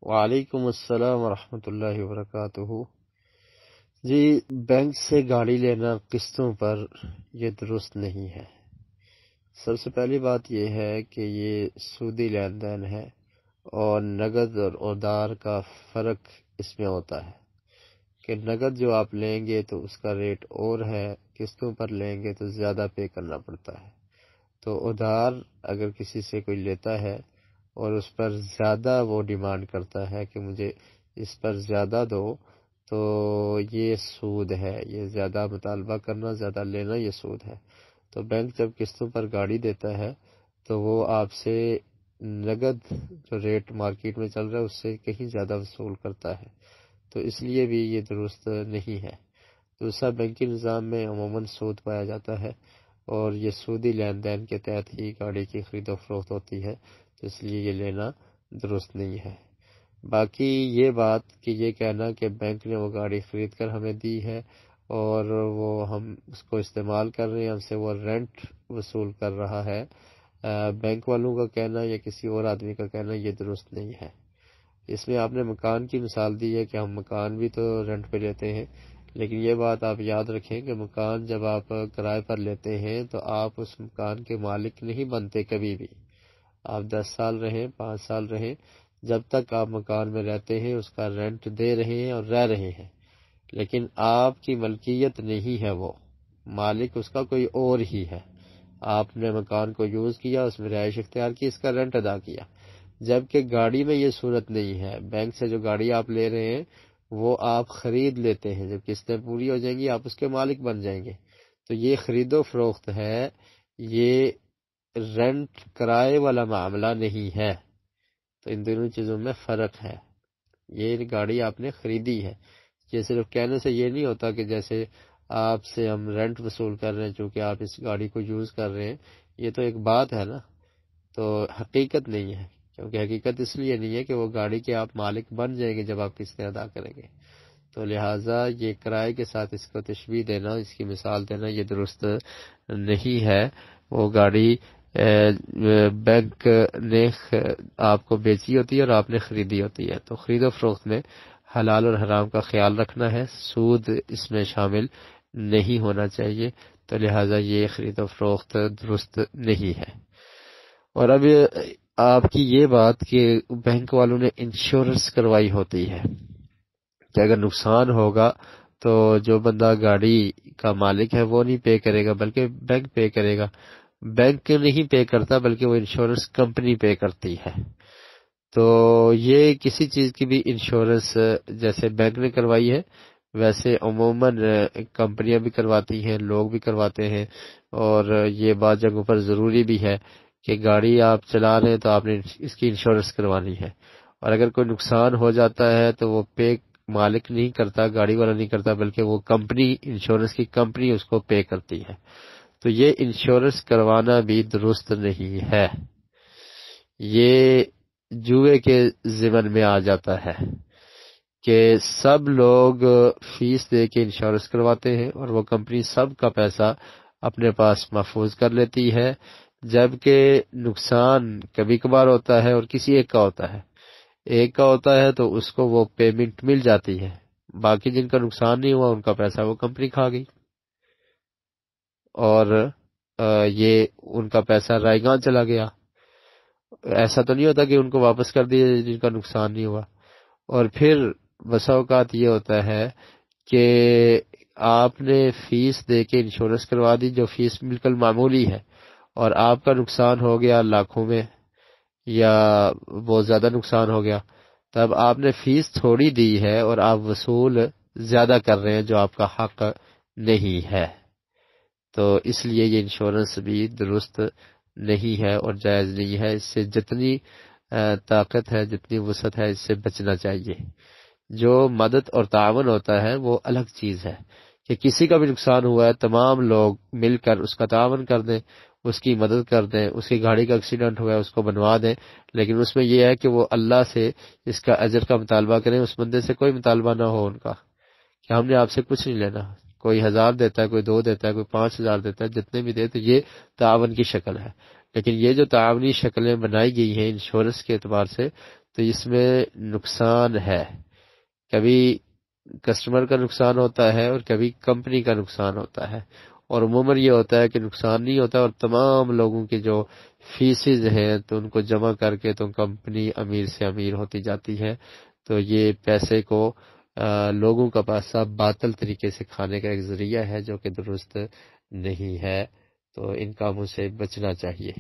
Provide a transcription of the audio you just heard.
وعلیکم السلام ورحمۃ اللہ وبرکاتہ۔ جی، بینک سے گاڑی لینا قسطوں پر یہ درست نہیں ہے۔ سب سے پہلی بات یہ ہے کہ یہ سودی لین دین ہے اور نقد اور ادھار کا فرق اس میں ہوتا ہے کہ نقد جو آپ لیں گے تو اس کا ریٹ اور ہے، قسطوں پر لیں گے تو زیادہ پے کرنا پڑتا ہے۔ تو ادھار اگر کسی سے کوئی لیتا ہے اور اس پر زیادہ وہ ڈیمانڈ کرتا ہے کہ مجھے اس پر زیادہ دو، تو یہ سود ہے، یہ زیادہ مطالبہ کرنا، زیادہ لینا، یہ سود ہے۔ تو بینک جب قسطوں پر گاڑی دیتا ہے تو وہ آپ سے نقد جو ریٹ مارکیٹ میں چل رہا ہے اس سے کہیں زیادہ وصول کرتا ہے، تو اس لیے بھی یہ درست نہیں ہے۔ دوسرا، بینکی نظام میں عموماً سود پایا جاتا ہے اور یہ سودی لین دین کے تحت ہی گاڑی کی خرید و فروخت ہوتی ہے، تو اس لیے یہ لینا درست نہیں ہے۔ باقی یہ بات کہ یہ کہنا کہ بینک نے وہ گاڑی خرید کر ہمیں دی ہے اور وہ ہم اس کو استعمال کر رہے ہیں، ہم سے وہ رینٹ وصول کر رہا ہے، بینک والوں کا کہنا یا کسی اور آدمی کا کہنا، یہ درست نہیں ہے۔ اس میں آپ نے مکان کی مثال دی ہے کہ ہم مکان بھی تو رینٹ پہ لیتے ہیں، لیکن یہ بات آپ یاد رکھیں کہ مکان جب آپ کرائے پر لیتے ہیں تو آپ اس مکان کے مالک نہیں بنتے کبھی بھی۔ آپ 10 سال رہیں، 5 سال رہیں، جب تک آپ مکان میں رہتے ہیں اس کا رینٹ دے رہے ہیں اور رہ رہے ہیں، لیکن آپ کی ملکیت نہیں ہے، وہ مالک اس کا کوئی اور ہی ہے۔ آپ نے مکان کو یوز کیا، اس میں رہائش اختیار کی، اس کا رینٹ ادا کیا۔ جبکہ گاڑی میں یہ صورت نہیں ہے۔ بینک سے جو گاڑی آپ لے رہے ہیں وہ آپ خرید لیتے ہیں، جب قسطیں پوری ہو جائیں گی آپ اس کے مالک بن جائیں گے، تو یہ خرید و فروخت ہے، یہ رینٹ کرائے والا معاملہ نہیں ہے۔ تو ان دونوں چیزوں میں فرق ہے۔ یہ گاڑی آپ نے خریدی ہے، یہ صرف کہنے سے یہ نہیں ہوتا کہ جیسے آپ سے ہم رینٹ وصول کر رہے ہیں چونکہ آپ اس گاڑی کو یوز کر رہے ہیں، یہ تو ایک بات ہے نا، تو حقیقت نہیں ہے، کیونکہ حقیقت اس لیے نہیں ہے کہ وہ گاڑی کے آپ مالک بن جائیں گے جب آپ قسطیں ادا کریں گے۔ تو لہٰذا یہ کرائے کے ساتھ اس کو تشبیہ دینا، اس کی مثال دینا، یہ درست نہیں ہے۔ وہ گاڑی بینک نے آپ کو بیچی ہوتی ہے اور آپ نے خریدی ہوتی ہے، تو خرید و فروخت میں حلال اور حرام کا خیال رکھنا ہے، سود اس میں شامل نہیں ہونا چاہیے، تو لہٰذا یہ خرید و فروخت درست نہیں ہے۔ اور اب آپ کی یہ بات کہ بینک والوں نے انشورنس کروائی ہوتی ہے کہ اگر نقصان ہوگا تو جو بندہ گاڑی کا مالک ہے وہ نہیں پے کرے گا بلکہ بینک پے کرے گا۔ بینک نہیں پے کرتا بلکہ وہ انشورنس کمپنی پے کرتی ہے۔ تو یہ کسی چیز کی بھی انشورنس جیسے بینک نے کروائی ہے ویسے عموماً کمپنیاں بھی کرواتی ہیں، لوگ بھی کرواتے ہیں، اور یہ بعض جگہوں پر ضروری بھی ہے کہ گاڑی آپ چلا رہے ہیں تو آپ نے اس کی انشورنس کروانی ہے، اور اگر کوئی نقصان ہو جاتا ہے تو وہ پے مالک نہیں کرتا، گاڑی والا نہیں کرتا، بلکہ وہ کمپنی، انشورنس کی کمپنی اس کو پے کرتی ہے۔ تو یہ انشورنس کروانا بھی درست نہیں ہے، یہ جوئے کے ضمن میں آ جاتا ہے کہ سب لوگ فیس دے کے انشورنس کرواتے ہیں اور وہ کمپنی سب کا پیسہ اپنے پاس محفوظ کر لیتی ہے، جبکہ نقصان کبھی کبھار ہوتا ہے اور کسی ایک کا ہوتا ہے، ایک کا ہوتا ہے تو اس کو وہ پیمنٹ مل جاتی ہے، باقی جن کا نقصان نہیں ہوا ان کا پیسہ وہ کمپنی کھا گئی، اور یہ ان کا پیسہ رائے گاں چلا گیا۔ ایسا تو نہیں ہوتا کہ ان کو واپس کر دیا جن کا نقصان نہیں ہوا۔ اور پھر بسا اوقات یہ ہوتا ہے کہ آپ نے فیس دے کے انشورنس کروا دی جو فیس بالکل معمولی ہے، اور آپ کا نقصان ہو گیا لاکھوں میں یا بہت زیادہ نقصان ہو گیا، تب آپ نے فیس تھوڑی دی ہے اور آپ وصول زیادہ کر رہے ہیں جو آپ کا حق نہیں ہے، تو اس لیے یہ انشورنس بھی درست نہیں ہے اور جائز نہیں ہے۔ اس سے جتنی طاقت ہے، جتنی وسعت ہے، اس سے بچنا چاہیے۔ جو مدد اور تعاون ہوتا ہے وہ الگ چیز ہے کہ کسی کا بھی نقصان ہوا ہے تمام لوگ مل کر اس کا تعاون کر دیں، اس کی مدد کر دیں، اس کی گاڑی کا ایکسیڈنٹ ہوا ہے اس کو بنوا دیں، لیکن اس میں یہ ہے کہ وہ اللہ سے اس کا اجر کا مطالبہ کریں، اس بندے سے کوئی مطالبہ نہ ہو ان کا کہ ہم نے آپ سے کچھ نہیں لینا، کوئی 1000 دیتا ہے، کوئی 2 دیتا ہے، کوئی 5000 دیتا ہے، جتنے بھی دے تو یہ تعاون کی شکل ہے۔ لیکن یہ جو تعاونی شکلیں بنائی گئی ہیں انشورنس کے اعتبار سے، تو اس میں نقصان ہے، کبھی کسٹمر کا نقصان ہوتا ہے اور کبھی کمپنی کا نقصان ہوتا ہے، اور عموماً یہ ہوتا ہے کہ نقصان نہیں ہوتا، اور تمام لوگوں کی جو فیسز ہیں تو ان کو جمع کر کے تو کمپنی امیر سے امیر ہوتی جاتی ہے. تو یہ پیسے کو لوگوں کا پیسہ باطل طریقے سے کھانے کا ایک ذریعہ ہے جو کہ درست نہیں ہے، تو ان کاموں سے بچنا چاہیے.